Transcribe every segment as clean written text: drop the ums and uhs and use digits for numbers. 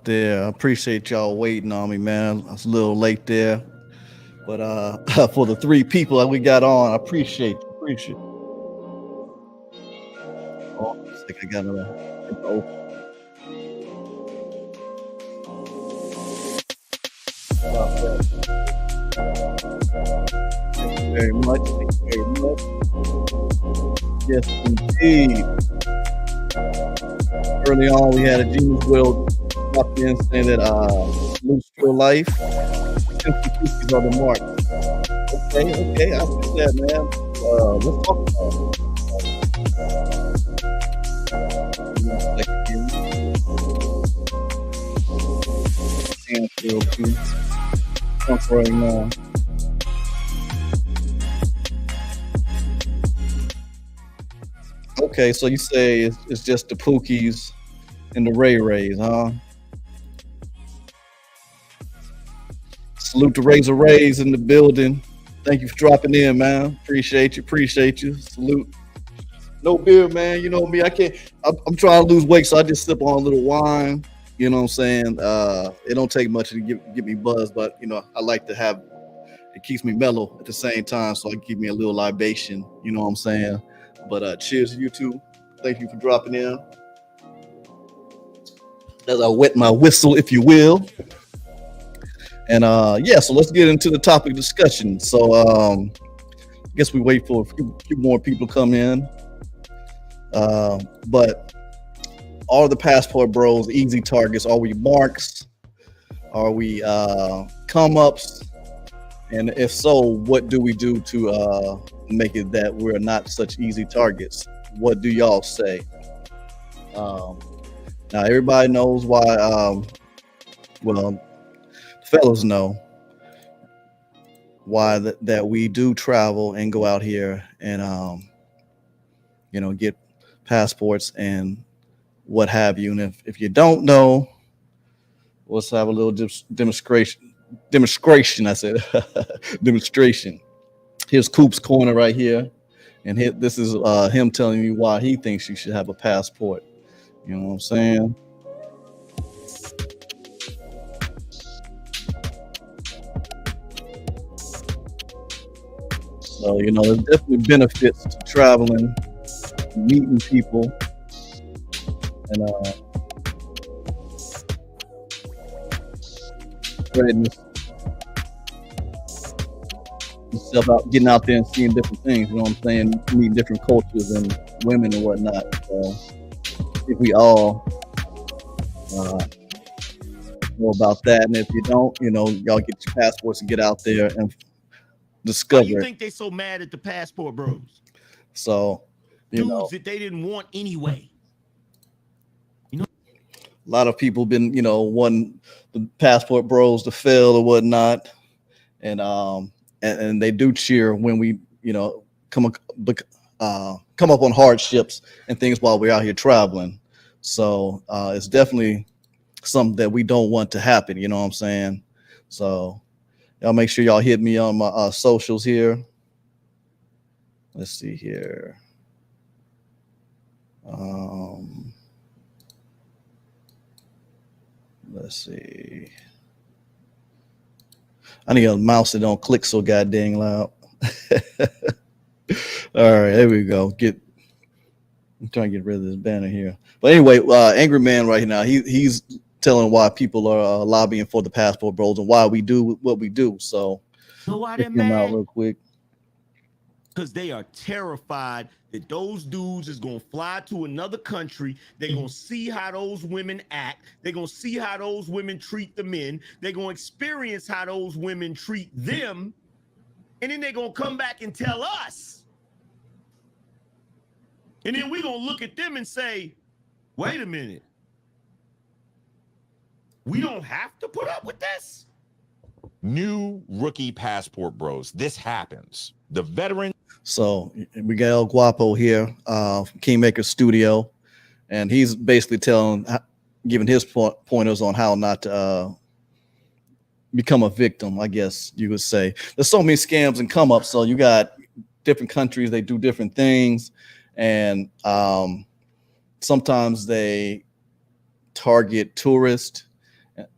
there. I appreciate y'all waiting on me, man. I was a little late there, but for the three people that we got on, I appreciate you. Appreciate. Oh, looks like I got another. Oh, about that. Thank you very much. Thank you very much. Yes, indeed. Early on, we had a genius will drop in saying that loose Strill life, simply cookies are the mark. Okay, okay, I see that, man. Let's talk about it. Give me a second here. And Strill too. That's right now. Okay, so you say it's just the Pookies and the Ray Rays, huh? Salute the Razor Rays in the building. Thank you for dropping in, man. Appreciate you. Appreciate you. Salute. No beer, man. You know me. I can't. I'm trying to lose weight, so I just sip on a little wine. You know what I'm saying? It don't take much to get me buzzed, but I like to have. It keeps me mellow at the same time, so I can keep me a little libation. You know what I'm saying? But cheers to you too. Thank you for dropping in. As I wet my whistle, if you will. And yeah, so let's get into the topic discussion. So I guess we wait for a few more people to come in. But are the passport bros easy targets? Are we marks? Are we come ups? And if so, what do we do to make it that we're not such easy targets? What do y'all say? Um, Now everybody knows why. Well, fellas know why that we do travel and go out here and get passports and what have you. And if you don't know, let's have a little demonstration. Demonstration, I said, demonstration. Here's Coop's corner right here, and this is him telling you why he thinks you should have a passport. You know what I'm saying? So there's definitely benefits to traveling, meeting people, and spreading yourself out, getting out there and seeing different things. You know what I'm saying? Meeting different cultures and women and whatnot. So if we all uh, know about that, and if you don't, y'all get your passports and get out there and Why you discover it. think they so mad at the passport bros? So, Dudes that they didn't want anyway. a lot of people been, wanting the passport bros to fail or whatnot, and and they do cheer when we, come come up on hardships and things while we're out here traveling. So it's definitely something that we don't want to happen. You know what I'm saying? So y'all make sure y'all hit me on my socials here. Let's see here. Um, let's see. I need a mouse that don't click so goddamn loud. All right, there we go. I'm trying to get rid of this banner here. But anyway, Angry Man right now, he's telling why people are lobbying for the passport bros and why we do what we do. So You know why check they're him out mad? real quick. Because they are terrified that those dudes is gonna fly to another country. They're gonna see how those women act. They're gonna see how those women treat the men. They're gonna experience how those women treat them. And then they're gonna come back and tell us. And then we're gonna look at them and say, wait a minute. We don't have to put up with this. New rookie passport bros. This happens. The veteran. So we got El Guapo here, Kingmaker Studio, and he's basically giving his pointers on how not to become a victim, I guess you would say. There's so many scams and come up. So you got different countries, they do different things, and sometimes they target tourists,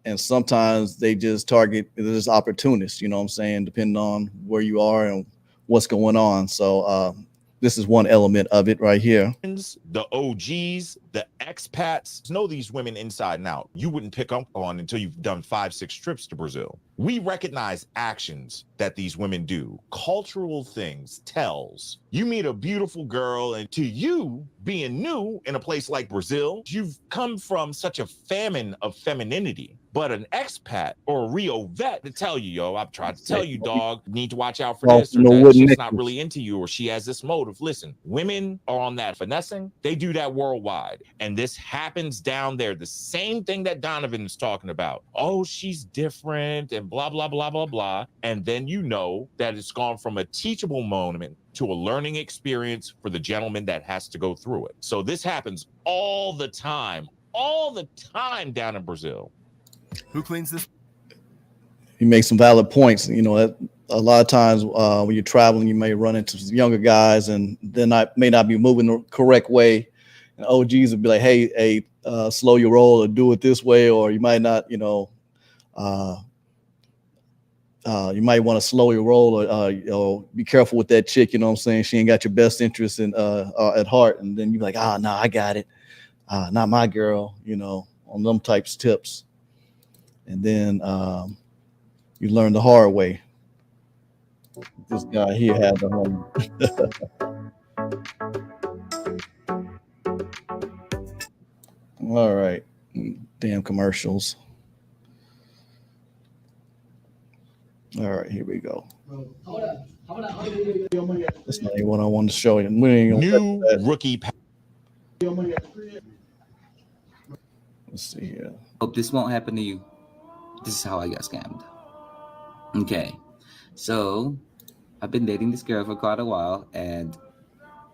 and sometimes they just target this opportunists, you know what I'm saying, depending on where you are and what's going on. So this is one element of it right here. The OGs, the expats know these women inside and out. You wouldn't pick up on until you've done 5-6 trips to Brazil. We recognize actions that these women do, cultural things, tells. You meet a beautiful girl, and to you, being new in a place like Brazil, you've come from such a famine of femininity. But an expat or a Rio vet to tell you, yo, I've tried to tell you, dog, need to watch out for this, or that shit's not really into you, or she has this motive. Listen, women are on that finessing. They do that worldwide. And this happens down there. The same thing that Donovan is talking about. Oh, she's different and blah, blah, blah, blah, blah. And then you know that it's gone from a teachable moment to a learning experience for the gentleman that has to go through it. So this happens all the time down in Brazil. Who cleans this? You make some valid points. You know, a lot of times when you're traveling, you may run into some younger guys, and they may not be moving the correct way. And OGs would be like, "Hey, slow your roll, or do it this way," or you might not. You know, you might want to slow your roll, or be careful with that chick. You know what I'm saying? She ain't got your best interest at heart, and then you're like, "Ah, no, I got it. Not my girl." You know, on them types tips. And then you learn the hard way. This guy here had the home. All right. Damn commercials. All right, here we go. That's not even what I wanted to show you. New rookie. Let's see here. Hope this won't happen to you. This is how I got scammed. Okay, so I've been dating this girl for quite a while, and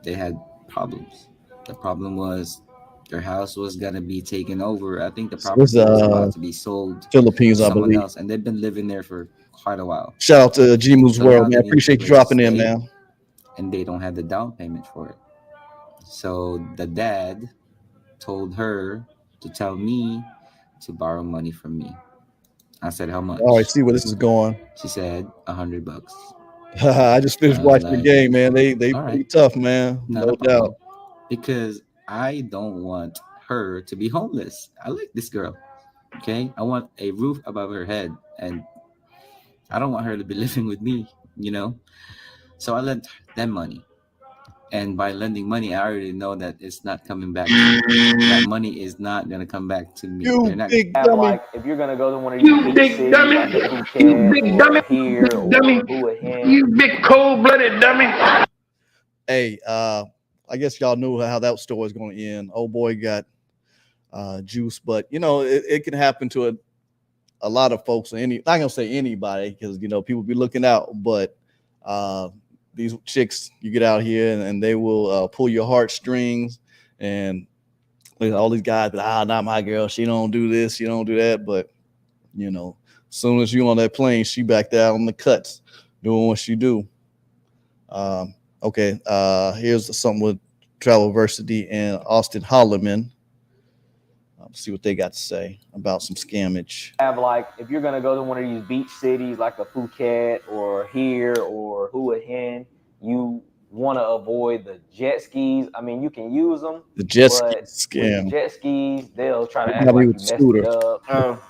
they had problems. The problem was their house was gonna be taken over. I think the property was about to be sold. Philippines, to I someone believe. else, and they've been living there for quite a while. Shout out to G-Moves World, man. Appreciate you dropping in, man. And they don't have the down payment for it. So the dad told her to tell me to borrow money from me. I said, how much? All right, see where this is going. She said $100. I just finished watching the game, man. They pretty tough, man. No doubt. Because I don't want her to be homeless. I like this girl. Okay, I want a roof above her head, and I don't want her to be living with me. You know, so I lent them money. And by lending money, I already know that it's not coming back. That money is not gonna come back to me. You big dummy. Like, if you're gonna go to one of these big dummy, you big dummy, here, or dummy, you big cold-blooded dummy. Hey, I guess y'all knew how that story was going to end. Old boy got juice, but you know it can happen to a lot of folks. Not gonna say anybody, because you know people be looking out, but these chicks, you get out here and they will pull your heartstrings, and all these guys, not my girl. She don't do this, she don't do that. But you know, as soon as you on that plane, she back there on the cuts, doing what she do. Okay, here's something with Travelversity and Austin Holloman. See what they got to say about some scammage. Have like, if you're gonna go to one of these beach cities like a Phuket or here or Hua Hin, you want to avoid the jet skis. I mean, you can use them. The jet ski scam. The jet skis, they'll try to act like you messed it up.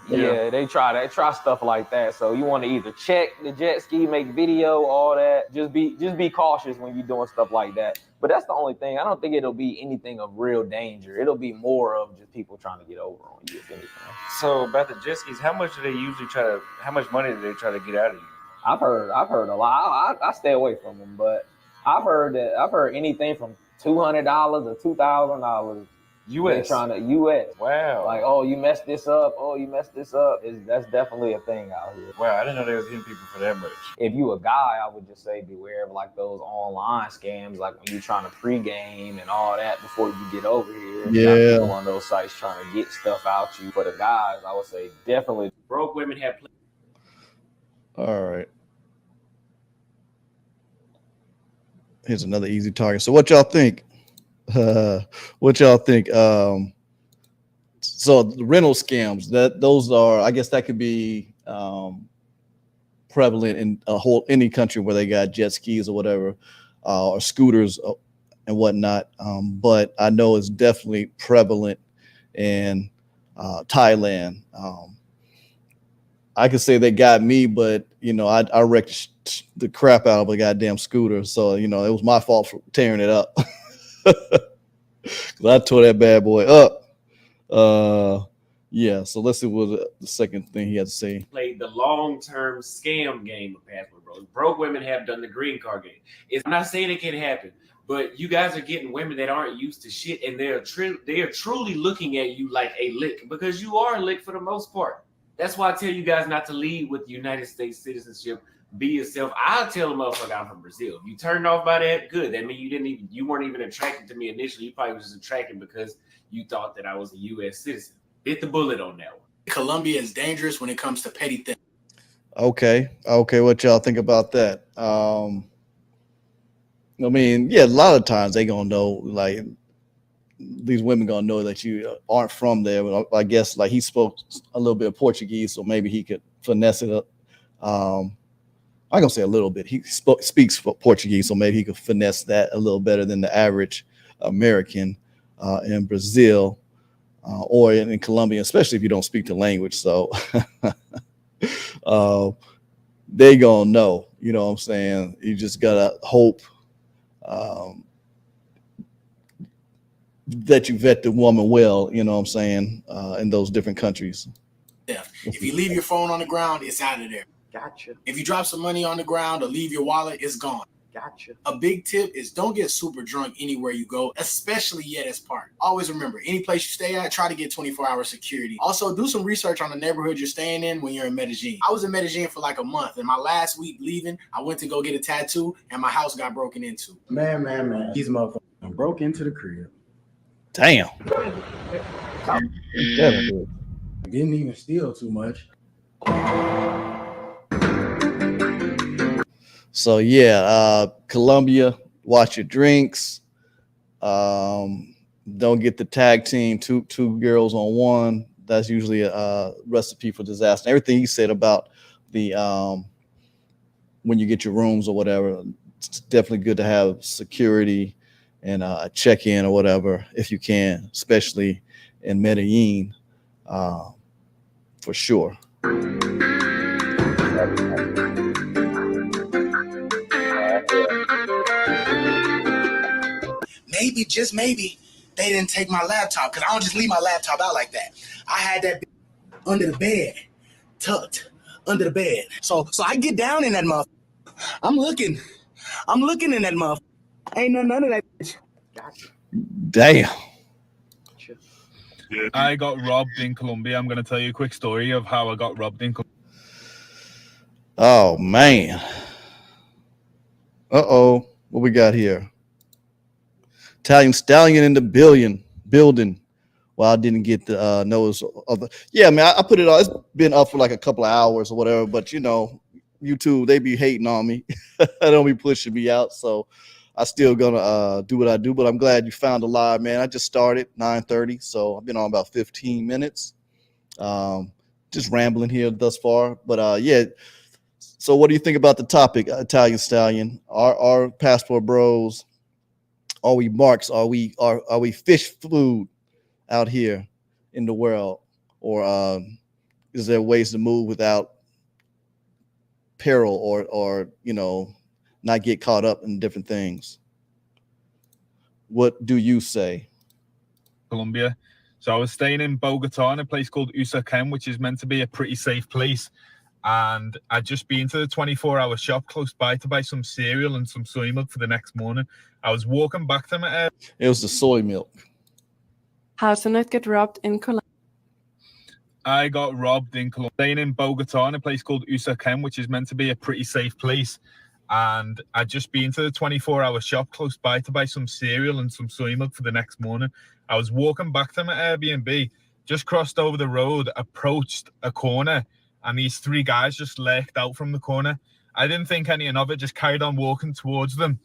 Yeah, they try stuff like that. So you want to either check the jet ski, make video, all that. Just be cautious when you're doing stuff like that. But that's the only thing. I don't think it'll be anything of real danger. It'll be more of just people trying to get over on you, if anything. So about the jet skis, how much money do they try to get out of you? I've heard a lot. I stay away from them, but I've heard anything from $200 to $2,000. U.S. Trying to U.S. Wow. Like, oh, you messed this up. That's definitely a thing out here. Wow, I didn't know they was hitting people for that much. If you a guy, I would just say beware of like those online scams, like when you're trying to pregame and all that before you get over here. Yeah. People on those sites trying to get stuff out you. For the guys, I would say definitely. Broke women have. All right. Here's another easy target. So what y'all think? Some So the rental scams, those are, I guess that could be prevalent in any country where they got jet skis or whatever, or scooters and whatnot. But I know it's definitely prevalent in Thailand. I could say they got me, but I wrecked the crap out of a goddamn scooter. So it was my fault for tearing it up. I tore that bad boy up. Yeah. So let's see what the second thing he had to say. Played the long-term scam game of Passport Bros. Broke women have done the green card game. I'm not saying it can't happen, but you guys are getting women that aren't used to shit, and they are truly looking at you like a lick, because you are a lick for the most part. That's why I tell you guys not to lead with United States citizenship. Be yourself. I'll tell a motherfucker I'm from Brazil. You turned off by that, good. That means you weren't even attracted to me initially. You probably was just attracted because you thought that I was a U.S. citizen. Bit the bullet on that one. Colombia is dangerous when it comes to petty things. Okay. What y'all think about that? I mean, yeah, a lot of times they gonna know, like, these women gonna know that you aren't from there. But I guess like he spoke a little bit of Portuguese, so maybe he could finesse it up. I'm gonna say a little bit. He speaks Portuguese, so maybe he could finesse that a little better than the average American in Brazil or in Colombia, especially if you don't speak the language. So they gonna know. You know what I'm saying? You just gotta hope that you vet the woman well, you know what I'm saying, in those different countries. Yeah. If you leave your phone on the ground, it's out of there. Gotcha. If you drop some money on the ground or leave your wallet, it's gone. Gotcha. A big tip is don't get super drunk anywhere you go, especially Yetis Park. Always remember, any place you stay at, try to get 24-hour security. Also, do some research on the neighborhood you're staying in when you're in Medellin. I was in Medellin for like a month, and my last week leaving, I went to go get a tattoo, and my house got broken into. Man. These motherfuckers broke into the crib. Damn. Didn't even steal too much. So yeah, Colombia, watch your drinks. Don't get the tag team, two girls on one. That's usually a recipe for disaster. Everything he said about the when you get your rooms or whatever, it's definitely good to have security and a check-in or whatever if you can, especially in Medellin, for sure. Maybe, just maybe, they didn't take my laptop, because I don't just leave my laptop out like that. I had that under the bed, tucked under the bed. So I get down in that motherfucker. I'm looking in that motherfucker. Ain't none of that bitch. Gotcha. Damn. I got robbed in Colombia. I'm going to tell you a quick story of how I got robbed in Colombia. Oh, man. Uh-oh. What we got here? Italian Stallion in the building. Well, I didn't get the notice of the. Yeah, man, I put it on. It's been up for like a couple of hours or whatever, but YouTube, they be hating on me. They don't be pushing me out, so I still gonna do what I do. But I'm glad you found a live, man. I just started 9:30, so I've been on about 15 minutes. Just rambling here thus far, but yeah. So, what do you think about the topic, Italian Stallion? Our passport bros, are we marks? Are we fish food out here in the world, or is there ways to move without peril, or not get caught up in different things? What do you say? Colombia. So I was staying in Bogota in a place called Usaquén, which is meant to be a pretty safe place. And I'd just been to the 24-hour shop close by to buy some cereal and some soy milk for the next morning. I was walking back to my... It was the soy milk. How to not get robbed in Colombia. I got robbed in Colombia, staying in Bogota in a place called Usaquén, which is meant to be a pretty safe place. And I'd just been to the 24-hour shop close by to buy some cereal and some soy milk for the next morning. I was walking back to my Airbnb, just crossed over the road, approached a corner, and these three guys just lurked out from the corner. I didn't think anything of it, just carried on walking towards them.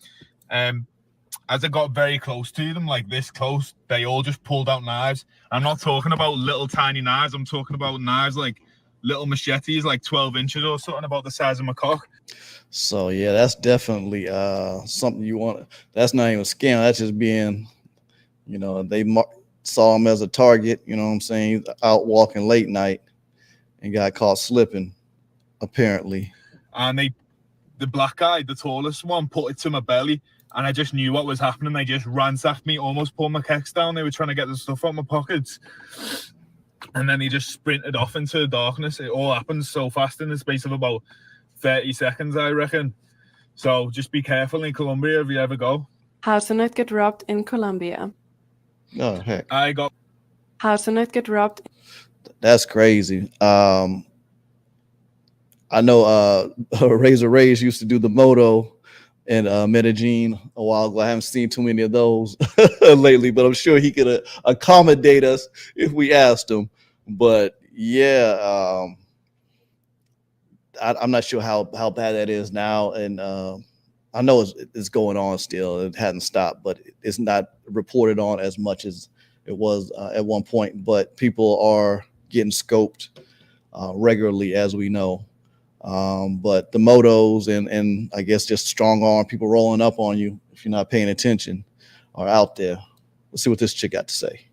as I got very close to them, like this close, they all just pulled out knives. I'm not talking about little tiny knives. I'm talking about knives like little machetes, like 12 inches or something, about the size of my cock. So yeah, that's definitely something you want. That's not even a scam. That's just being, you know, they saw him as a target. You know what I'm saying? He's out walking late night and got caught slipping, apparently. And the black guy, the tallest one, put it to my belly, and I just knew what was happening. They just ransacked me, almost pulled my kicks down. They were trying to get the stuff out of my pockets. And then he just sprinted off into the darkness. It all happened so fast in the space of about 30 seconds, I reckon. So just be careful in Colombia if you ever go. How to not get robbed in Colombia. Oh, heck. How to not get robbed. That's crazy. I know Razor Rage used to do the moto in Medellin a while ago. I haven't seen too many of those lately, but I'm sure he could accommodate us if we asked him. But yeah, I'm not sure how bad that is now, and I know it's going on still. It hasn't stopped, but it's not reported on as much as it was at one point. But people are getting scoped regularly, as we know. But the motos and I guess just strong arm people rolling up on you if you're not paying attention are out there. Let's see what this chick got to say.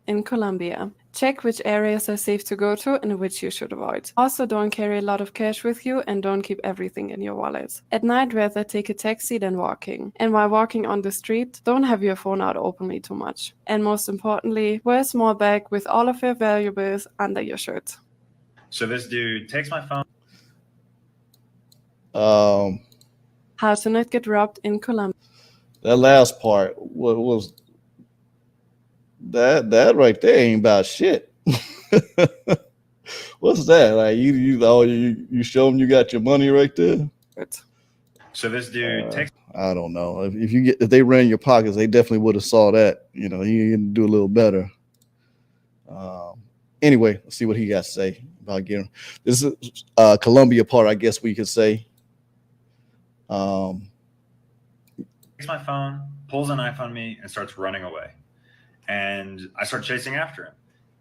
In Colombia, check which areas are safe to go to and which you should avoid. Also, don't carry a lot of cash with you and don't keep everything in your wallet. At night, rather take a taxi than walking. And while walking on the street, don't have your phone out openly too much. And most importantly, wear a small bag with all of your valuables under your shirt. So this dude takes my phone. How to not get robbed in Colombia. That last part, what was that right there ain't about shit. What's that? Like you show them you got your money right there? So this dude takes. I don't know. If they ran your pockets, they definitely would have saw that. You know, he can do a little better. Anyway, let's see what he got to say about getting this is Colombia part, I guess we could say. Takes my phone, pulls a knife on me, and starts running away. And I start chasing after him.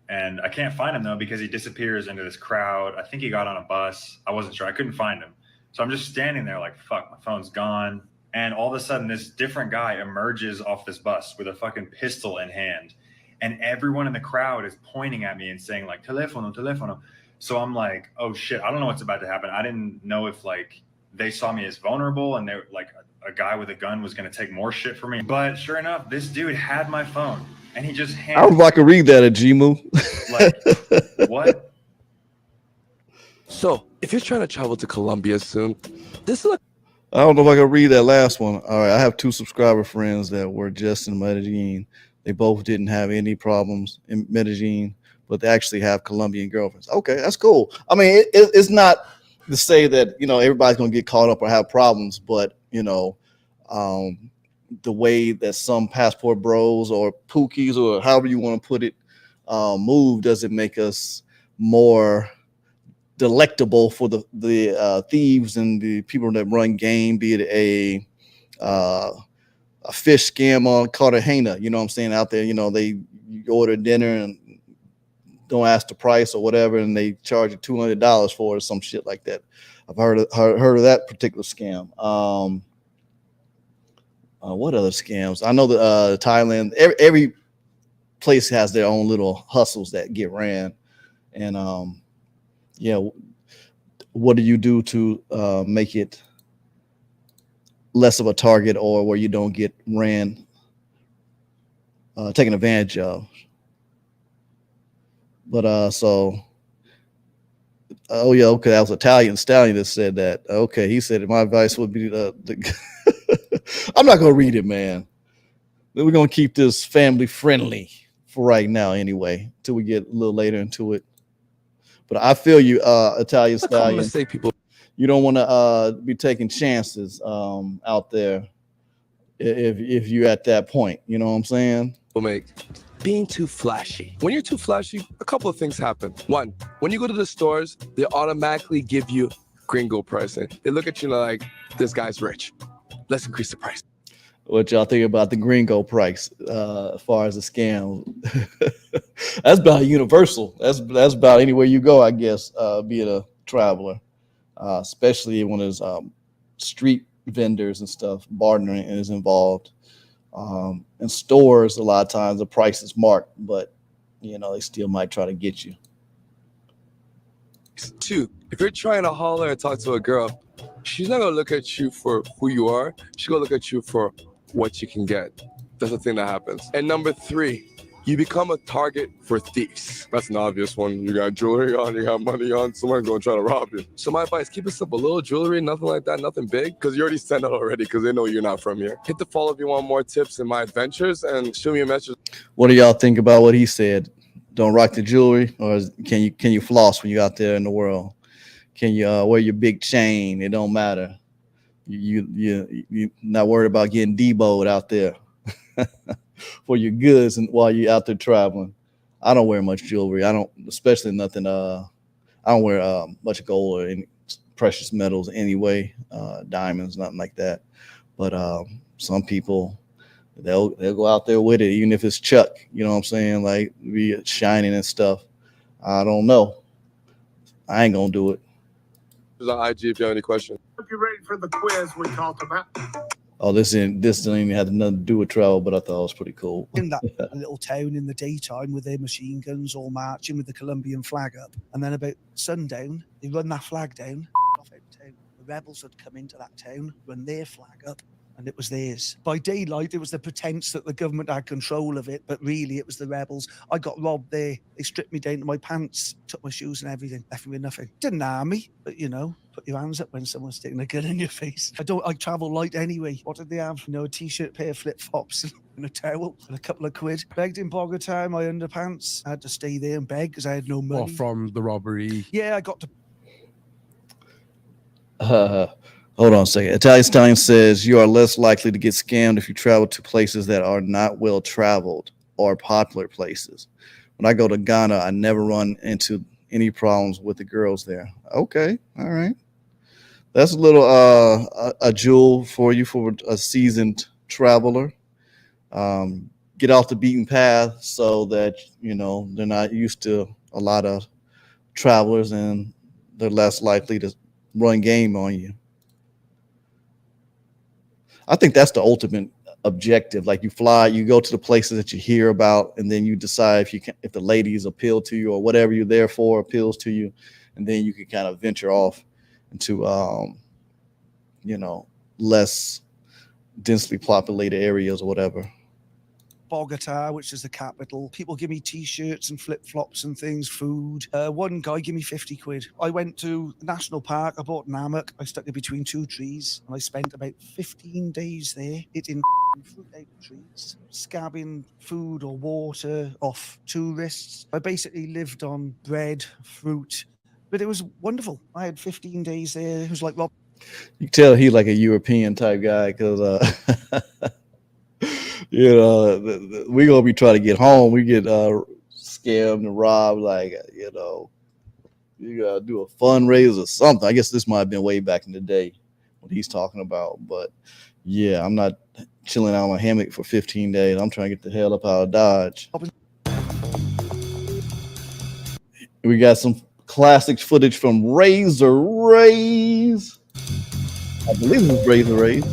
And I can't find him, though, because he disappears into this crowd. I think he got on a bus. I wasn't sure. I couldn't find him. So I'm just standing there like, fuck, my phone's gone. And all of a sudden, this different guy emerges off this bus with a fucking pistol in hand. And everyone in the crowd is pointing at me and saying, like, telefono, telefono. So I'm like, oh, shit, I don't know what's about to happen. I didn't know if, like, they saw me as vulnerable and they like a guy with a gun was going to take more shit from me. But sure enough, this dude had my phone. And he just handed. I don't know if I can read that at Gmu. Like, what? So, if you're trying to travel to Colombia soon, this is I don't know if I can read that last one. All right, I have 2 subscriber friends that were just in Medellin. They both didn't have any problems in Medellin, but they actually have Colombian girlfriends. Okay, that's cool. I mean, it's not to say that, you know, everybody's going to get caught up or have problems, but, you know, the way that some passport bros or pookies or however you want to put it move doesn't make us more delectable for the thieves and the people that run game, be it a fish scam on Cartagena, you know what I'm saying, out there. You know, you order dinner and don't ask the price or whatever, and they charge you $200 for it or some shit like that. I've heard of that particular scam. What other scams? I know that Thailand, every place has their own little hustles that get ran. And yeah, what do you do to make it less of a target or where you don't get ran, taken advantage of? But so, oh yeah, okay, that was Italian Stallion that said that. Okay, he said my advice would be I'm not gonna read it, man. We're gonna keep this family friendly for right now, anyway, till we get a little later into it. But I feel you, Italian Stallion. You don't want to be taking chances out there if you're at that point. You know what I'm saying? Being too flashy. When you're too flashy, a couple of things happen. One, when you go to the stores, they automatically give you gringo pricing. They look at you like, this guy's rich. Let's increase the price. What y'all think about the gringo price as far as a scam? That's about universal. That's about anywhere you go, I guess, being a traveler, especially when there's street vendors and stuff. Bartering is involved. In stores, a lot of times the price is marked, but they still might try to get you. 2, if you're trying to holler and talk to a girl, she's not gonna look at you for who you are. She's gonna look at you for what you can get. That's the thing that happens. And number 3, you become a target for thieves. That's an obvious one. You got jewelry on, you got money on, someone's gonna try to rob you. So my advice, keep it simple. Little jewelry, nothing like that, nothing big, because you already sent it already, because they know you're not from here. Hit the follow if you want more tips in my adventures, and shoot me a message. What do y'all think about what he said? Don't rock the jewelry, or can you floss when you're out there in the world? Can you wear your big chain? It don't matter. You not worried about getting deboed out there for your goods and while you're out there traveling. I don't wear much jewelry. I don't, especially nothing. I don't wear much gold or any precious metals anyway. Diamonds, nothing like that. But some people, they'll go out there with it, even if it's Chuck. You know what I'm saying? Like be shining and stuff. I don't know. I ain't gonna do it. On IG if you have any questions. Hope you're ready for the quiz we talked about. Oh, this doesn't even have nothing to do with travel, but I thought it was pretty cool. In that little town in the daytime with their machine guns all marching with the Colombian flag up. And then about sundown, they run that flag down. Off out of town. The rebels had come into that town, run their flag up, and it was theirs. By daylight, it was the pretense that the government had control of it, but really it was the rebels. I got robbed there. They stripped me down to my pants, took my shoes and everything, left me with nothing. Didn't harm me, but put your hands up when someone's sticking a gun in your face. I travel light anyway. What did they have? A t-shirt, pair of flip-flops, and a towel, and a couple of quid. Begged in Bogota, my underpants. I had to stay there and beg because I had no money. Or from the robbery. Yeah, I got to... Hold on a second. Italian Stallion says you are less likely to get scammed if you travel to places that are not well traveled or popular places. When I go to Ghana, I never run into any problems with the girls there. Okay, all right. That's a little a jewel for you for a seasoned traveler. Get off the beaten path so that they're not used to a lot of travelers and they're less likely to run game on you. I think that's the ultimate objective. Like you fly, you go to the places that you hear about, and then you decide if the ladies appeal to you or whatever you're there for appeals to you, and then you can kind of venture off into less densely populated areas or whatever. Bogota, which is the capital. People give me t-shirts and flip-flops and things, food. One guy gave me 50 quid. I went to the national park. I bought an hammock. I stuck it between 2 trees, and I spent about 15 days there eating fruit out of trees, scabbing food or water off tourists. I basically lived on bread, fruit, but it was wonderful. I had 15 days there. It was like Rob. You can tell he's like a European type guy because we gonna be trying to get home. We get scammed and robbed. You gotta do a fundraiser or something. I guess this might have been way back in the day what he's talking about. But yeah, I'm not chilling out on my hammock for 15 days. I'm trying to get the hell up out of Dodge. We got some classic footage from Razor Rays. I believe it was Razor Rays.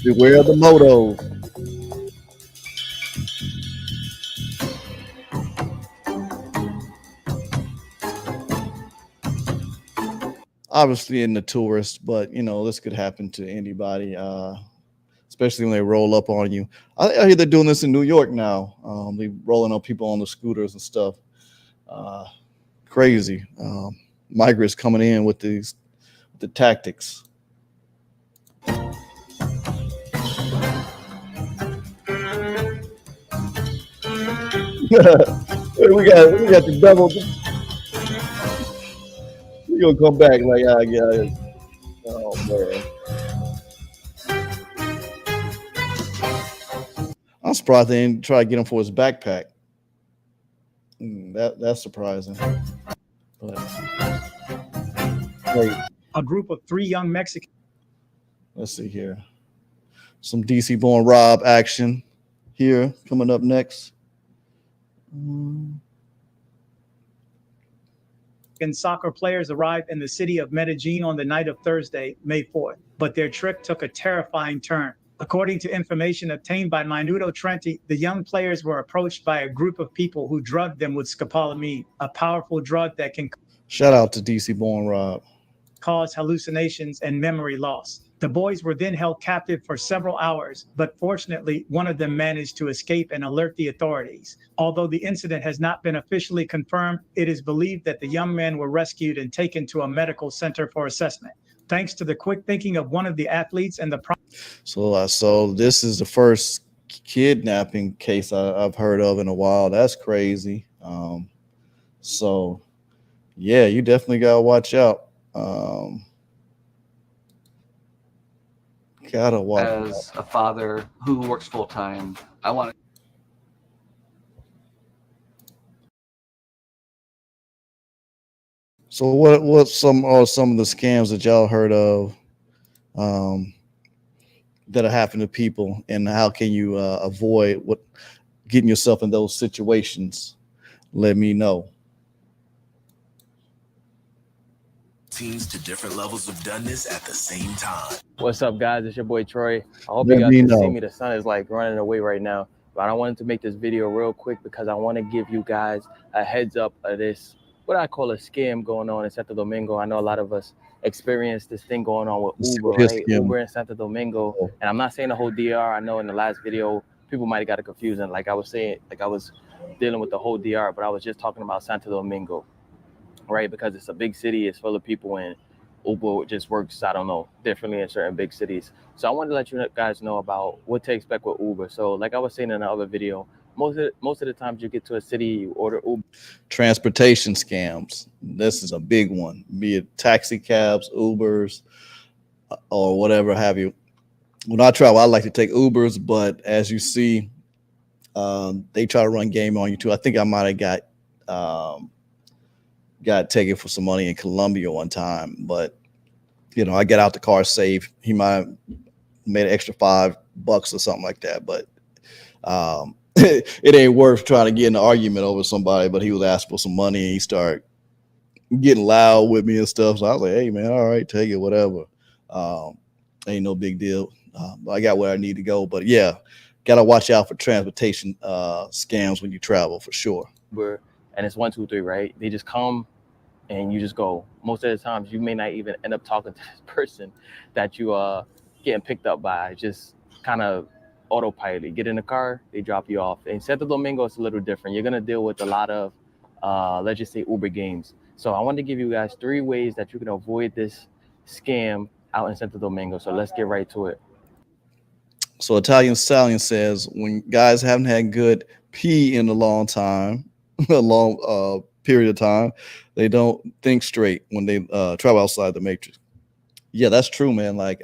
Beware of the motos. Obviously in the tourists, but this could happen to anybody, especially when they roll up on you. I hear they're doing this in New York now. They rolling on people on the scooters and stuff. Crazy. Migrants coming in with the tactics. we got the double. You're gonna come back like oh man. I'm surprised they didn't try to get him for his backpack. That's surprising. But great. A group of 3 young Mexicans. Let's see here. Some DC Born Rob action here coming up next. Soccer players arrived in the city of Medellin on the night of Thursday, May 4th, but their trip took a terrifying turn. According to information obtained by Minuto Trenti, the young players were approached by a group of people who drugged them with scopolamine, a powerful drug that can Shout out to DC Born Rob. Cause hallucinations and memory loss. The boys were then held captive for several hours, but fortunately, one of them managed to escape and alert the authorities. Although the incident has not been officially confirmed, it is believed that the young men were rescued and taken to a medical center for assessment. Thanks to the quick thinking of one of the athletes and the So this is the first kidnapping case I've heard of in a while. That's crazy. So yeah, you definitely gotta watch out. Gotta watch. As a father who works full time, I want to. So what some are some of the scams that y'all heard of that are happening to people, and how can you avoid getting yourself in those situations? Let me know. Teams to different levels of doneness at the same time. What's up, guys? It's your boy Troy. I hope Let you guys me can know. see me. The sun is like running away right now, but I wanted to make this video real quick because I want to give you guys a heads up of this, what I call a scam going on in Santo Domingo. I know a lot of us experienced this thing going on with Uber, right? Uber in Santo Domingo. And I'm not saying the whole DR. I know in the last video, people might have got it confused. And like I was saying, like I was dealing with the whole DR, but I was just talking about Santo Domingo, right? Because it's a big city, it's full of people, and Uber just works, I don't know, differently in certain big cities. So I wanted to let you guys know about what to expect with Uber. So like I was saying in the other video, most of the times you get to a city, you order Uber. Transportation scams. This is a big one, be it taxi cabs, Ubers, or whatever have you. When I travel, I like to take Ubers, but as you see, they try to run game on you too. I think I might have got taken for some money in Colombia one time, but you know, I get out the car safe. He might have made an extra $5 or something like that, but it ain't worth trying to get in an argument over somebody. But he was asking for some money, and he started getting loud with me and stuff. So I was like, hey man, all right, take it, whatever. Ain't no big deal. I got where I need to go. But yeah, gotta watch out for transportation scams when you travel, for sure. And it's 1, 2, 3, right? They just come and you just go. Most of the times you may not even end up talking to this person that you are getting picked up by. Just kind of autopilot. Get in the car, they drop you off. In Santo Domingo, it's a little different. You're gonna deal with a lot of let's just say Uber games. So I want to give you guys 3 ways that you can avoid this scam out in Santo Domingo. So let's get right to it. So Italian Stallion says, when guys haven't had good pee in a long time, a long period of time, they don't think straight when they travel outside the matrix. Yeah, that's true, man. Like,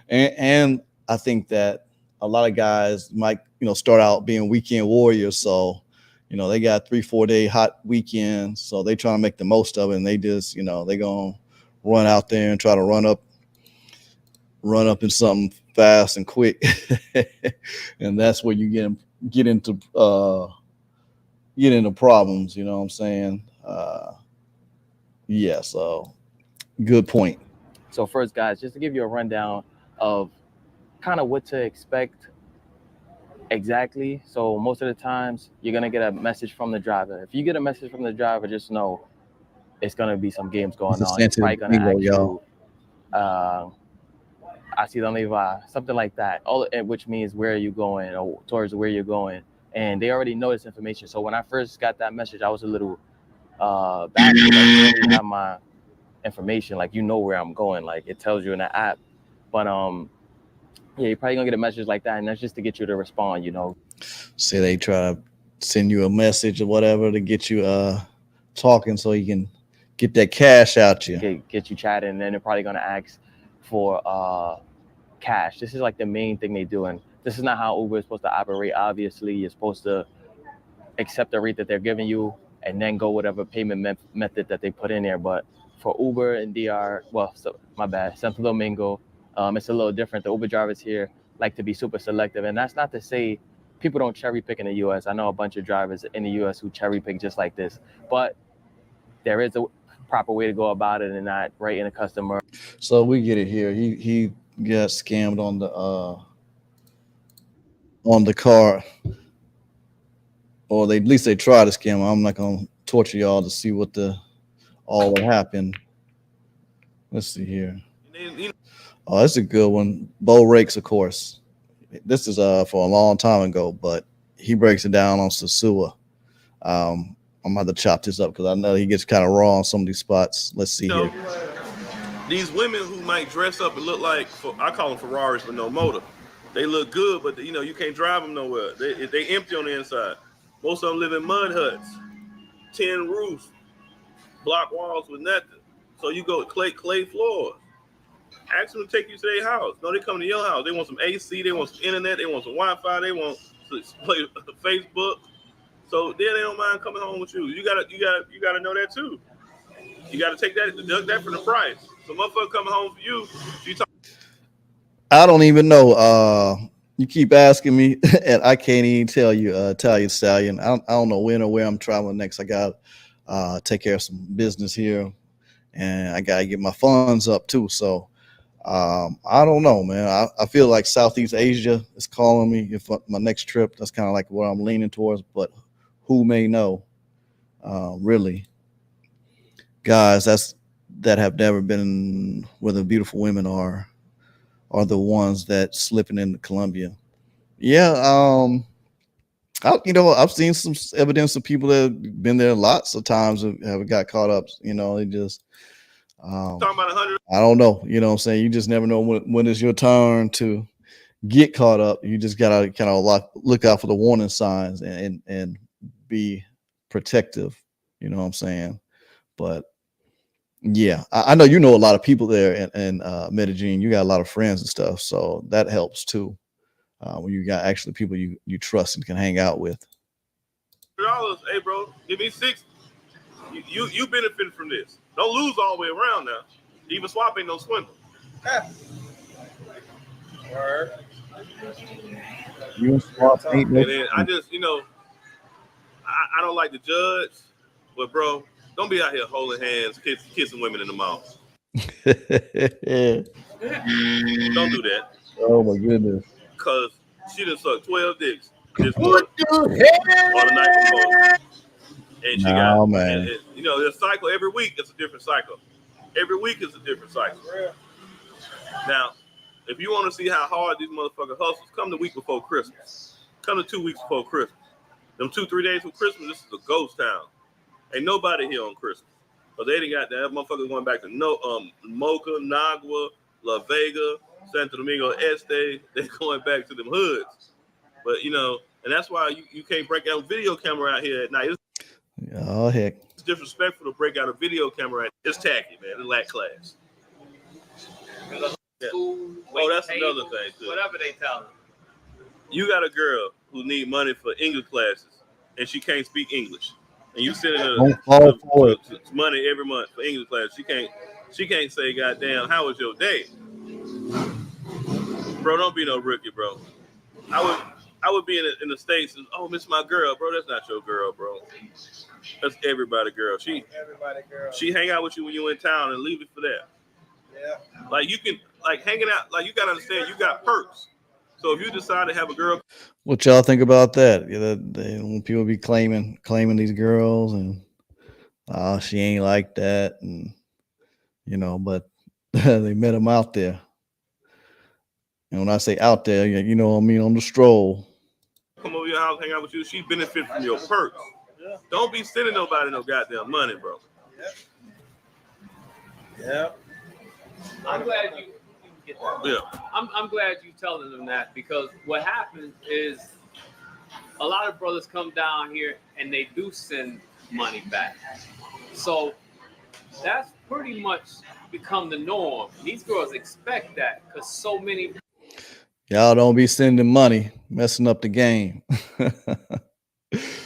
and I think that a lot of guys might, start out being weekend warriors. So, they got 3-4 day hot weekends. So they trying to make the most of it. And they just, they gonna run out there and try to run up in something fast and quick. And that's where you get into problems, you know what I'm saying? Yeah, so good point. So first, guys, just to give you a rundown of kind of what to expect exactly. So most of the times you're gonna get a message from the driver. If you get a message from the driver, just know it's gonna be some games going on. It's probably gonna ask you, así dónde va, something like that. Which means where are you going, or towards where you're going. And they already know this information. So when I first got that message, I was a little bashful. Like, you already have my information, like where I'm going, like it tells you in the app. But yeah, you're probably gonna get a message like that, and that's just to get you to respond. Say they try to send you a message or whatever to get you talking, so you can get that cash out you. Get you chatting, and then they're probably gonna ask for cash. This is like the main thing they do, and this is not how Uber is supposed to operate. Obviously, you're supposed to accept the rate that they're giving you and then go whatever payment method that they put in there. But for Uber and DR, well, so, my bad, Santo Domingo, it's a little different. The Uber drivers here like to be super selective, and that's not to say people don't cherry pick in the U.S. I know a bunch of drivers in the U.S. who cherry pick just like this, but there is a proper way to go about it and not rating a customer. So we get it here. He got scammed on the car, or at least they tried to scam him. I'm not gonna torture y'all to see what all that happened. Let's see here. Oh, that's a good one. Bo Rakes, of course. This is for a long time ago, but he breaks it down on Sasua. I'm gonna have to chop this up because I know he gets kind of raw on some of these spots. Let's see here. These women who might dress up and look like, I call them Ferraris with no motor. They look good, but you can't drive them nowhere. They empty on the inside. Most of them live in mud huts, tin roofs, block walls with nothing. So you go clay floors. Ask them to take you to their house. No, they come to your house. They want some AC. They want some internet. They want some Wi-Fi. They want to play Facebook. So then they don't mind coming home with you. You gotta know that too. You gotta take that, deduct that from the price. So motherfucker coming home for you. I don't even know. You keep asking me, and I can't even tell you, Italian Stallion. I don't know when or where I'm traveling next. I got take care of some business here, and I gotta get my funds up too. So I don't know, man. I feel like Southeast Asia is calling me if my next trip. That's kind of like where I'm leaning towards, but who may know? Really, guys, that have never been where the beautiful women are the ones that slipping into Colombia. Yeah, I've seen some evidence of people that have been there lots of times have got caught up. They just talking about 100. I don't know. You know what I'm saying? You just never know when it's your turn to get caught up. You just gotta kind of look out for the warning signs and be protective. You know what I'm saying? But yeah, I know a lot of people there in Medellin. You got a lot of friends and stuff, so that helps too. When you got actually people you trust and can hang out with. $100, hey bro, give me $60. You benefit from this. Don't lose all the way around now. Even swap ain't no swindle. You swap ain't no. And then I just I don't like to judge, but bro, don't be out here holding hands, kissing women in the mouth. Don't do that. Oh my goodness. Cause she done sucked 12 dicks this month or the night before. And she got, man. The cycle every week is a different cycle. Every week is a different cycle. Now, if you want to see how hard these motherfuckers hustles, come the week before Christmas. Come to 2 weeks before Christmas. Them 2-3 days before Christmas, this is a ghost town. Ain't nobody here on Christmas. But they done got that motherfuckers going back to Mocha, Nagua, La Vega, Santo Domingo Este. They're going back to them hoods. But and that's why you can't break out a video camera out here at night. Oh heck. It's disrespectful to break out a video camera. It's tacky, man. It's lack class. Yeah. Oh, that's another thing too. Whatever they tell them. You got a girl who need money for English classes, and she can't speak English, and you sending her money every month for English class. She can't say, "Goddamn, how was your day?" Bro, don't be no rookie, bro. I would be in the States and, oh, miss my girl, bro. That's not your girl, bro. That's everybody girl. She hang out with you when you in town and leave it for that. Yeah. Like you can hanging out, like you gotta understand you got perks. So if you decide to have a girl. What y'all think about that? When people be claiming these girls and she ain't like that, and but they met them out there. And when I say out there, on the stroll. Come over your house, hang out with you. She benefit from your perks. Yeah. Don't be sending nobody no goddamn money, bro. Yeah. I'm glad you get that. Yeah. I'm glad you telling them that, because what happens is a lot of brothers come down here and they do send money back. So that's pretty much become the norm. These girls expect that because so many. Y'all don't be sending money, messing up the game.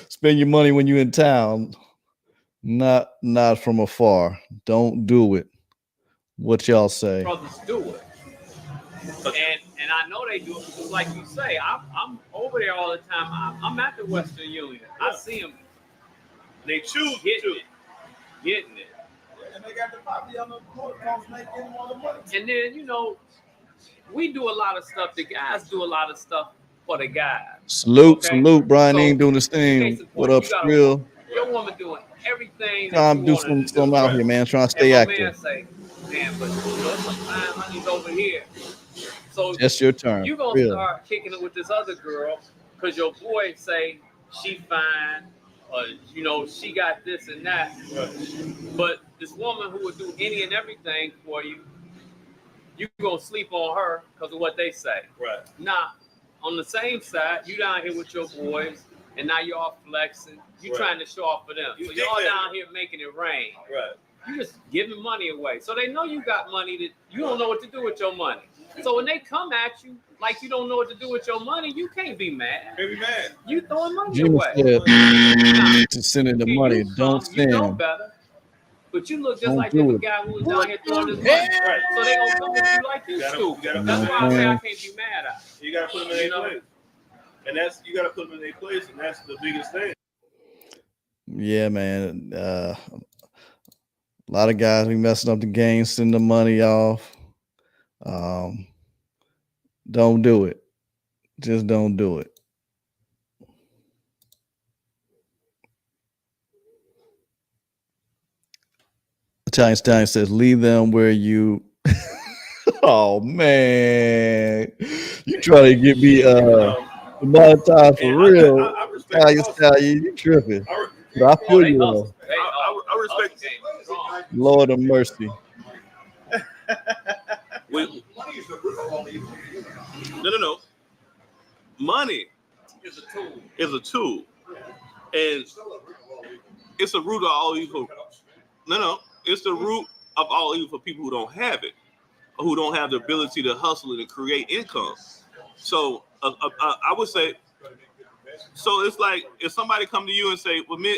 Spend your money when you're in town. Not from afar. Don't do it. What y'all say? Brothers do it. And I know they do it because, like you say, I'm over there all the time. I'm at the Western Union. I see them. They choose getting it. And they got the poppy on the course making more money. And then, you know, we do a lot of stuff. The guys do a lot of stuff for the guys. Salute. Brian So, ain't doing this thing. What up, Strill? Your woman doing everything. Time to do some out here, man. Trying to stay and my active. man say, damn, but sometimes honey's over here. So That's your turn. You're gonna start kicking it with this other girl because your boy say she fine, or you know, she got this and that. But this woman who would do any and everything for you, you gonna sleep on her because of what they say. Right. Now, on the same side, you down here with your boys, and now y'all flexing. You trying to show off for them. So y'all down here making it rain. Right. You just giving money away. So they know you got money that you don't know what to do with your money. So when they come at you like you don't know what to do with your money, you can't be mad. Can't be mad. You throwing money Jimmy away. said to send in the money. Don't You know send. better. But you look just Don't like do the it. guy who was down here throwing his money. Right. So they gonna come at you like you stupid. That's why I say I can't be mad at you. You gotta put them in their place. And you gotta put them in their place, and that's the biggest thing. Yeah, man. A lot of guys be messing up the game, sending the money off. Don't do it. Just don't do it. Italian Stein says, leave them where you. Oh, man. You trying to get me monetized for real. Italian Stein, you tripping. But I feel you, though. I respect. Lord of mercy. No. Money is a tool. And it's a root of all evil. No. It's the root of all evil for people who don't have it, or who don't have the ability to hustle and create income. So I would say, so it's like if somebody come to you and say, well, man,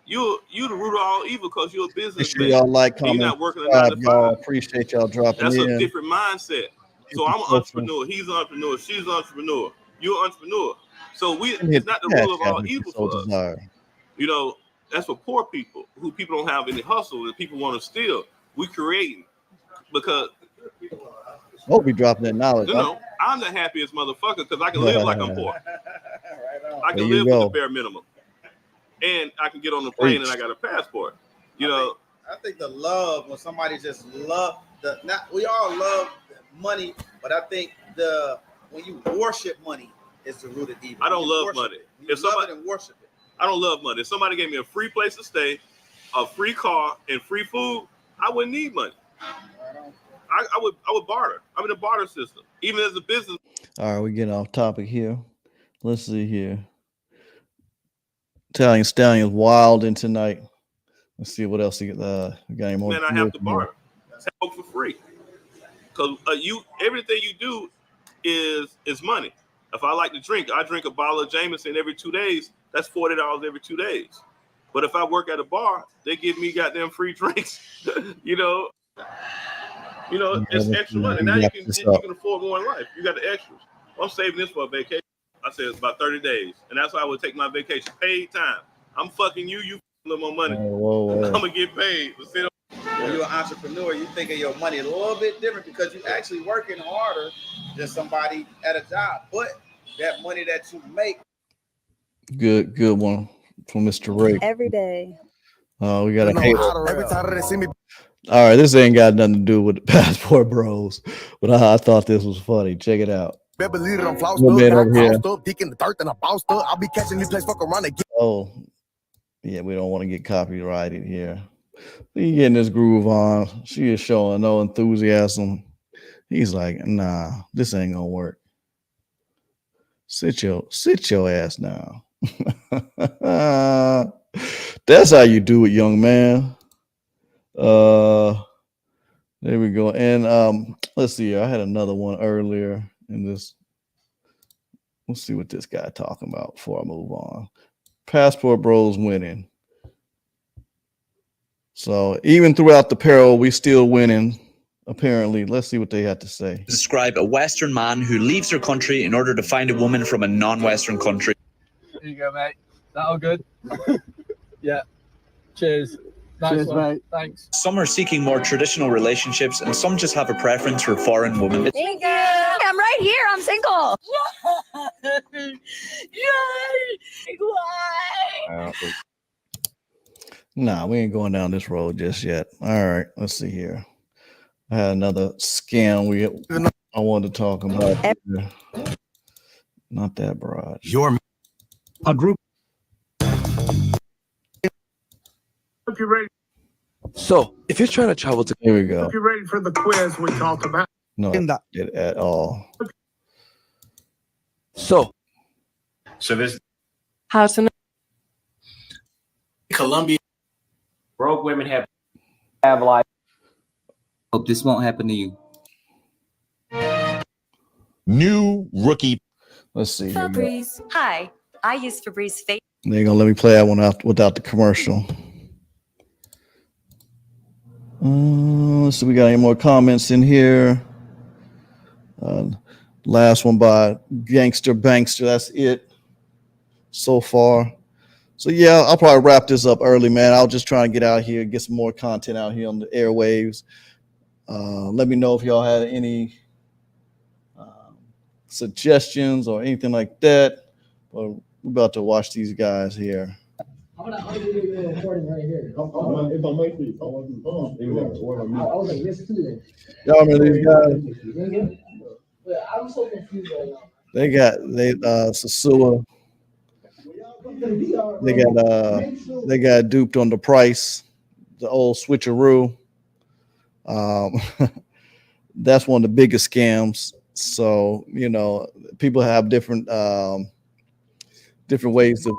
you the root of all evil because you're a Make businessman. sure y'all like, You're comment, not working a 9 to 5. y'all. Appreciate y'all dropping That's in. a different mindset. So I'm an entrepreneur. He's an entrepreneur. She's an entrepreneur. You're an entrepreneur. So it's not the rule of all evil for us. You know, that's for poor people who people don't have any hustle and people want to steal. We creating because Hope we dropping that knowledge. you know I'm the happiest motherfucker because I can live like I'm poor. I can live with the bare minimum, and I can get on the plane and I got a passport. You know, I think the love when somebody just love we all love money, but I think when you worship money is the root of evil. I don't love money. If somebody and worship it. I don't love money. If somebody gave me a free place to stay, a free car, and free food, I wouldn't need money. I would barter. I'm in a barter system, even as a business. All right, we get off topic here. Let's see here. Italian Stallion's wild in tonight. Let's see what else we got any more. Man, I have to barter. Smoke for free. Because everything you do is money. If I like to drink, I drink a bottle of Jameson every 2 days. That's $40 every 2 days. But if I work at a bar, they give me goddamn free drinks. you know, it's extra money. Now you can afford more in life. You got the extras. I'm saving this for a vacation. I said it's about 30 days, and that's why I would take my vacation. Paid time. I'm fucking you. You a little more money. Whoa. I'm gonna get paid. When you're an entrepreneur, you think of your money a little bit different because you're actually working harder than somebody at a job. But that money that you make. Good one from Mr. Ray. Every day. We got a hater. Every time they see me. All right, this ain't got nothing to do with the passport bros, but I thought this was funny. Check it out. Oh, yeah, we don't want to get copyrighted here. He getting this groove on. She is showing no enthusiasm. He's like, nah, this ain't gonna work. Sit your ass down. That's how you do it, young man. There we go. And let's see. I had another one earlier in this. Let's see what this guy talking about before I move on. Passport bros winning. So even throughout the peril, we still winning. Apparently, let's see what they had to say. Describe a Western man who leaves their country in order to find a woman from a non-Western country. Here you go, mate. That all good? Yeah. Cheers. Nice Cheers, one. mate. Thanks. Some are seeking more traditional relationships, and some just have a preference for foreign women. Thank you. I'm right here. I'm single. Nah, we ain't going down this road just yet. All right, let's see here. I had another scam I wanted to talk about. Not that broad. A group. If you're ready. So, if you're trying to travel to... Here we go. If you're ready for the quiz we talked about. No, not it at all. So this How to know. Colombia. Broke women have like. Hope this won't happen to you. New rookie. Let's see here. Febreze. Hi, I use Febreze face. They're gonna let me play that one out without the commercial. Let's see, we got any more comments in here? Last one by Gangster Bankster. That's it so far. So yeah, I'll probably wrap this up early, man. I'll just try and get out here, get some more content out here on the airwaves. Let me know if y'all had any suggestions or anything like that. But we're about to watch these guys here. I'm gonna do the recording right here. If I might be, I was like, listen to this. Y'all remember these guys? I'm so confused right now. They Sasua. They got duped on the price, the old switcheroo. That's one of the biggest scams. So, you know, people have different ways to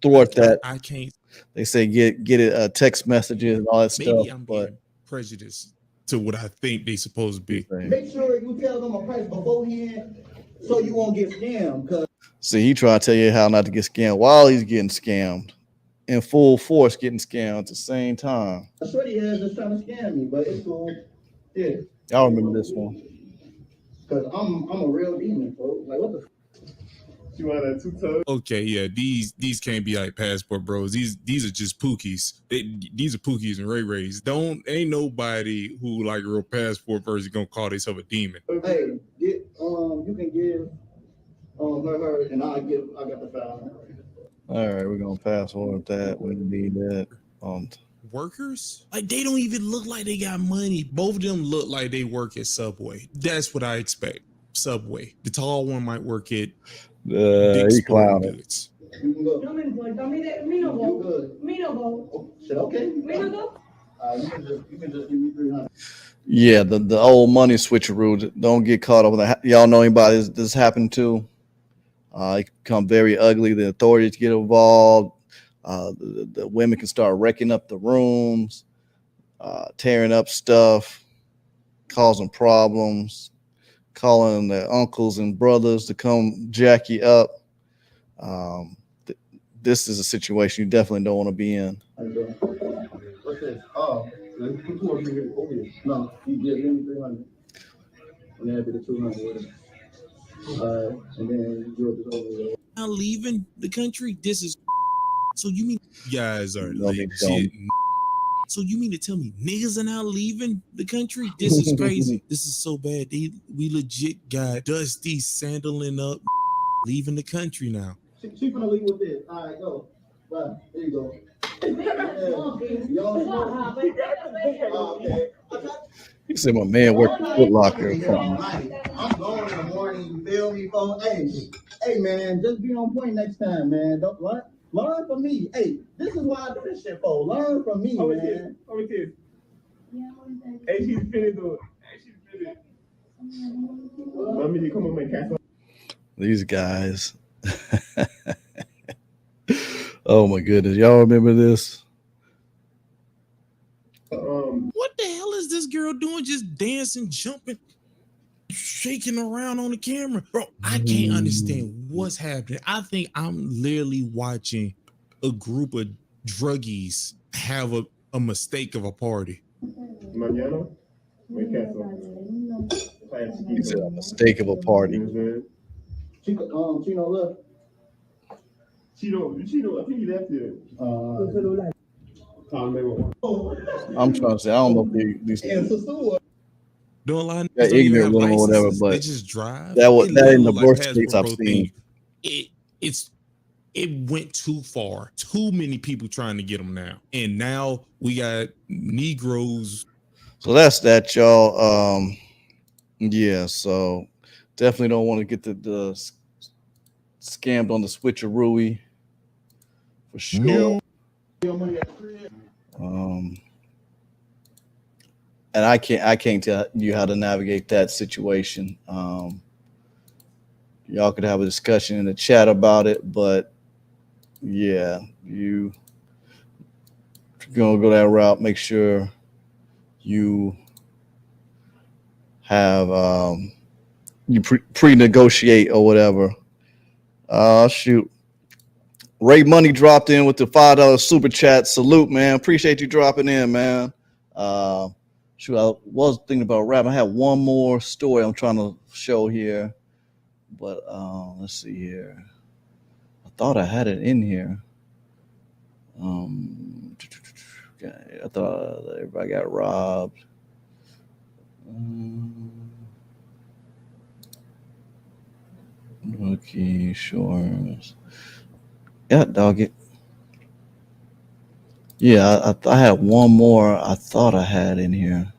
thwart that. I can't. They say get it text messages and all that Maybe stuff. I'm But being prejudiced to what I think they supposed to be. Make sure you tell them a price beforehand so you won't get scammed. Cause see, he trying to tell you how not to get scammed while he's getting scammed, in full force getting scammed at the same time. Shorty is just trying to scam me, but it's cool. Yeah. Y'all remember this one? Cause I'm a real demon, folks. Like what the. You want that 2 toes? Okay, yeah, these can't be like passport bros. These are just pookies. These are pookies and Ray Rays. Ain't nobody who like a real passport person gonna call themselves a demon. Hey, get you can give her and I got the file. All right, we're gonna pass forward that. We need that. Workers? Like they don't even look like they got money. Both of them look like they work at Subway. That's what I expect. Subway. The tall one might work at he clowning. You can go. Shit, okay. You can just give me 300. Yeah, the old money switcheroo. Don't get caught up with that. Y'all know anybody this happened to? It can become very ugly. The authorities get involved. The women can start wrecking up the rooms, tearing up stuff, causing problems, calling their uncles and brothers to come jack you up. This is a situation you definitely don't want to be in. What's this? Oh, no, you give me 300. And then it'll be the 200. And then you do it over. Not leaving the country. This is so you mean you guys are legit. So you mean to tell me niggas are now leaving the country? This is crazy. This is so bad. We legit got Dusty sandaling up, leaving the country now. She gonna leave with this. All right, go. Right, there you go. You said my man worked at Foot Locker. I'm going in the morning, you feel me, folks? Hey, man, just be on point next time, man. Don't learn from me. Hey, this is why I do this shit, folks. Learn from me, man. Hey, she's finna do it. Let me come on, my cat. These guys. Oh my goodness. Y'all remember this? What the hell is this girl doing? Just dancing, jumping, shaking around on the camera. Bro, I can't understand what's happening. I think I'm literally watching a group of druggies have a a mistake of a party. Mañana me caso. It's a mistake of a party. Chino, look. Chino, I think he left it. I'm trying to say, I don't know if these Don't lie, they're don't even ignorant have with them or whatever, licenses. but They just drive. that It in the look birth like states I've Hasbro seen. thing. It went too far. Too many people trying to get them now, and now we got Negroes. So that's that, y'all. Yeah, so definitely don't want to get the scammed on the switcheroo for sure. And I can't tell you how to navigate that situation. Y'all could have a discussion in the chat about it, but yeah, if you're gonna go that route, make sure you have you pre-negotiate or whatever. Shoot. Ray Money dropped in with the $5 super chat. Salute, man. Appreciate you dropping in, man. Shoot, I was thinking about rap. I had one more story I'm trying to show here, but let's see here. I thought I had it in here. I thought everybody got robbed. Okay, sure. Yeah, dog it. Yeah, I had one more I thought I had in here.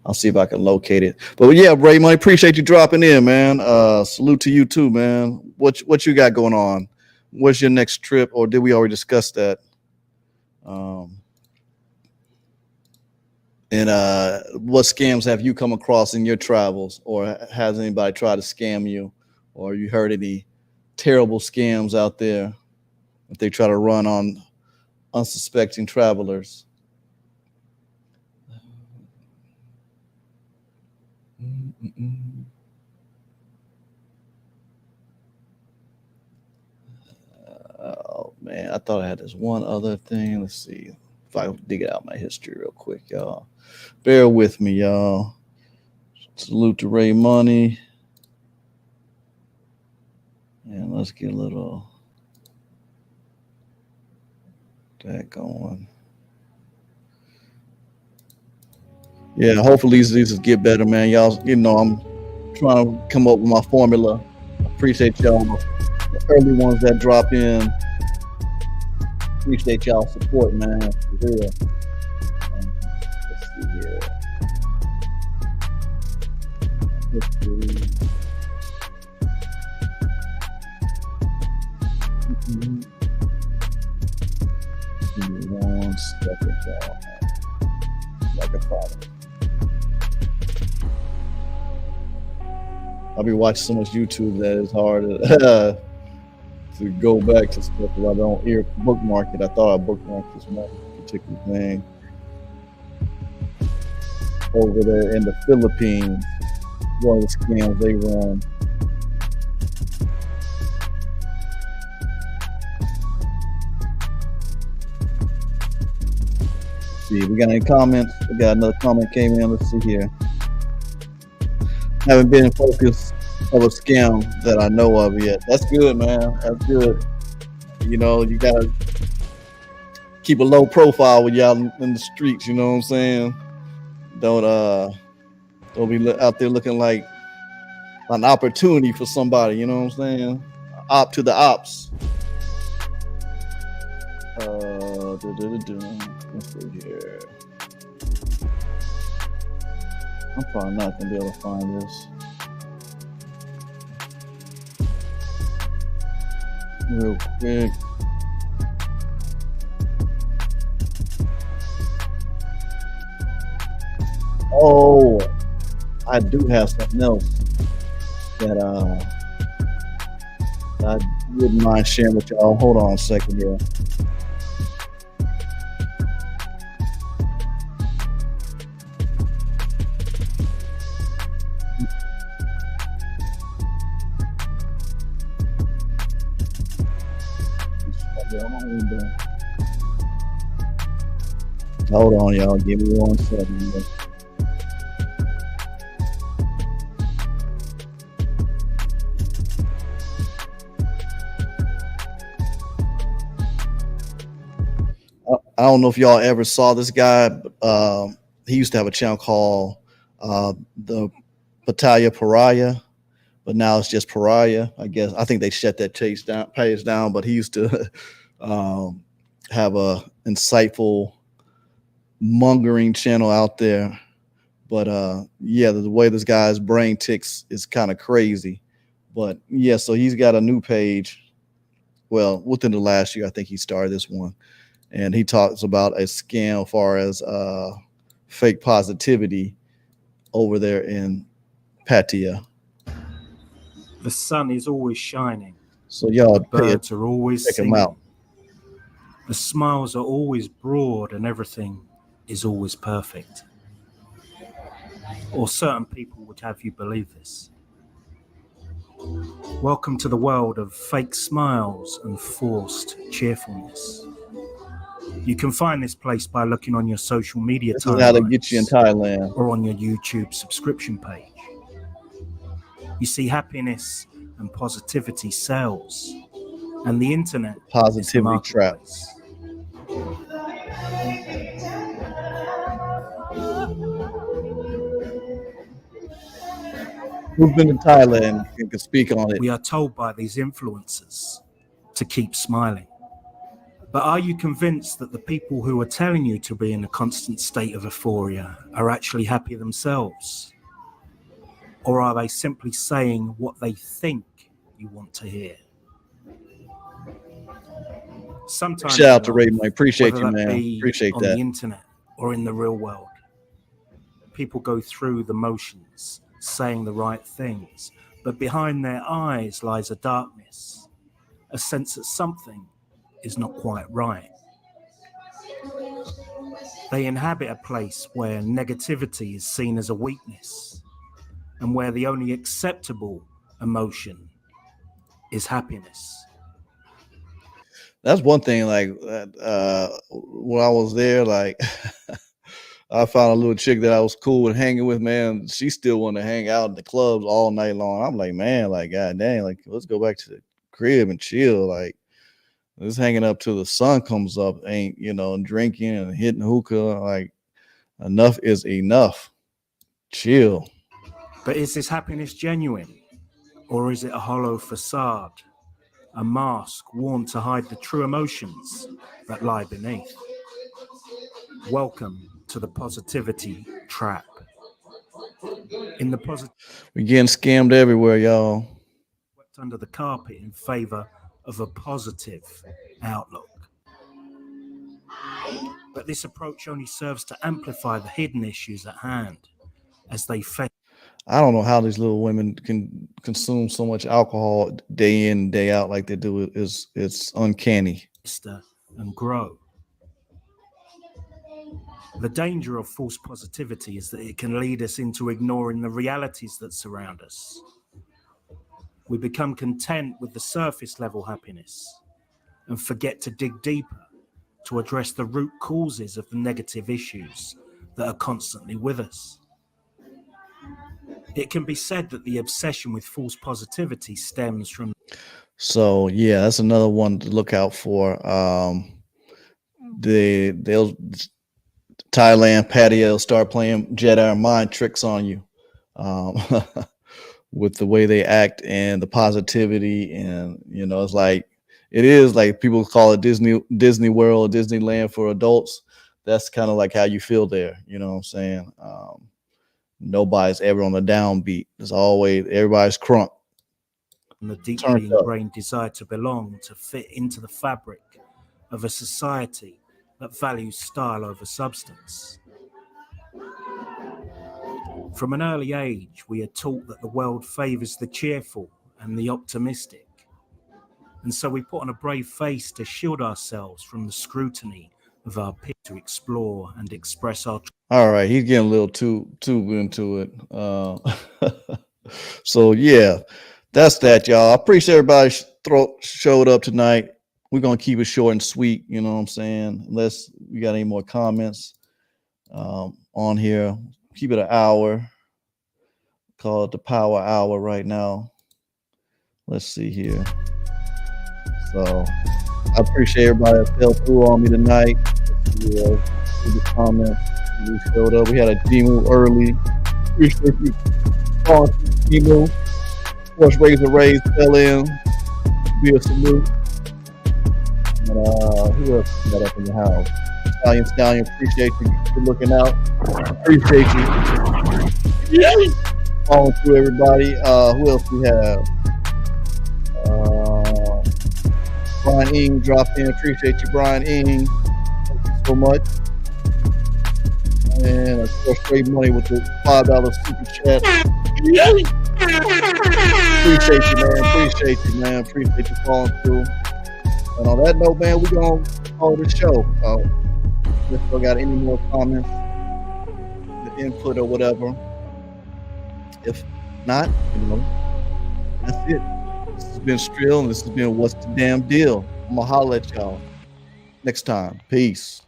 I'll see if I can locate it. But yeah, Ray Money, appreciate you dropping in, man. Salute to you too, man. What you got going on? What's your next trip, or did we already discuss that? And what scams have you come across in your travels, or has anybody tried to scam you, or you heard any terrible scams out there if they try to run on unsuspecting travelers? Oh man, I thought I had this one other thing. Let's see if I can dig it out my history real quick, y'all. Bear with me, y'all. Salute to Ray Money. And let's get a little that going. Yeah, hopefully these get better, man. Y'all, I'm trying to come up with my formula. Appreciate y'all, the early ones that drop in. Appreciate y'all support, man. For real. Let's see here. Give me 1 second, y'all. Like a father. I'll be watching so much YouTube that it's hard to go back to stuff that I don't bookmark it. I thought I bookmarked this one particular thing over there in the Philippines. One of the scams they run. Let's see, we got any comments? We got another comment came in. Let's see here. Haven't been in focus of a scam that I know of yet. That's good, man. That's good. You gotta keep a low profile when y'all in the streets. You know what I'm saying? Don't be out there looking like an opportunity for somebody. You know what I'm saying? Op to the ops. Let's see here. I'm probably not gonna be able to find this real quick. Oh, I do have something else that I wouldn't mind sharing with y'all. Hold on a second here. Hold on, y'all. Give me 1 second. I don't know if y'all ever saw this guy. But, he used to have a channel called the Battaglia Pariah, but now it's just Pariah. I guess I think they shut that page down. But he used to have a insightful mongering channel out there. But yeah, the way this guy's brain ticks is kind of crazy. But yeah, so he's got a new page. Well, within the last year, I think he started this one. And he talks about a scam as far as fake positivity over there in Pattaya. The sun is always shining. So y'all, the birds are always check singing. him out. The smiles are always broad and everything is always perfect. Or certain people would have you believe this. Welcome to the world of fake smiles and forced cheerfulness. You can find this place by looking on your social media This is how they timelines get you in Thailand. or on your YouTube subscription page. You see, happiness and positivity sells, and the internet Positivity is the trap. Who's been to Thailand and can speak on it? We are told by these influencers to keep smiling. But are you convinced that the people who are telling you to be in a constant state of euphoria are actually happy themselves? Or are they simply saying what they think you want to hear? Sometimes Shout out to in Ray, life, man. Appreciate whether you, that man. be Appreciate on that. the internet or in the real world, people go through the motions, saying the right things, but behind their eyes lies a darkness, a sense that something is not quite right. They inhabit a place where negativity is seen as a weakness and where the only acceptable emotion is happiness. That's one thing. Like when I was there, like I found a little chick that I was cool with hanging with. Man, she still wanted to hang out in the clubs all night long. I'm like, man, like god dang, like let's go back to the crib and chill. Like this hanging up till the sun comes up ain't, and drinking and hitting hookah. Like enough is enough. Chill. But is this happiness genuine, or is it a hollow facade, a mask worn to hide the true emotions that lie beneath? Welcome to the positivity trap. In the We're getting scammed everywhere, y'all. swept under the carpet in favor of a positive outlook. But this approach only serves to amplify the hidden issues at hand as they fester I don't know how these little women can consume so much alcohol day in, day out like they do. It's uncanny. and grow. The danger of false positivity is that it can lead us into ignoring the realities that surround us. We become content with the surface level happiness and forget to dig deeper to address the root causes of the negative issues that are constantly with us. It can be said that the obsession with false positivity stems from. So yeah, that's another one to look out for. They'll Thailand patio start playing Jedi mind tricks on you, with the way they act and the positivity, and it's like it is like people call it Disney World, Disneyland for adults. That's kind of like how you feel there. You know what I'm saying? Nobody's ever on the downbeat. There's always everybody's crunk. The deeply ingrained desire to belong, to fit into the fabric of a society that values style over substance. From an early age, we are taught that the world favors the cheerful and the optimistic. And so we put on a brave face to shield ourselves from the scrutiny of our peers, to explore and express our. All right, he's getting a little too into it. So yeah, that's that, y'all. I appreciate everybody showed up tonight. We're gonna keep it short and sweet, you know what I'm saying? Unless we got any more comments. on here. Keep it an hour. Call it the power hour right now. Let's see here. So I appreciate everybody that fell through on me tonight. Yeah, the comments. We showed up. We had a Gmu early. Appreciate you calling Gmu. Force Razor Rays fell in. Be a salute. And who else got up in the house? Stallion, appreciate you for looking out. Appreciate you. Calling through everybody. Who else we have? Brian Ing dropped in. Appreciate you, Brian Ing. Thank you so much. And of course, Straight Money with the $5 super chat. Appreciate you, man. Appreciate you calling through. And on that note, man, we're going to call the show. If you got any more comments, the input or whatever. If not, that's it. This has been Strill, and this has been What's the Damn Deal. I'm going to holler at y'all next time. Peace.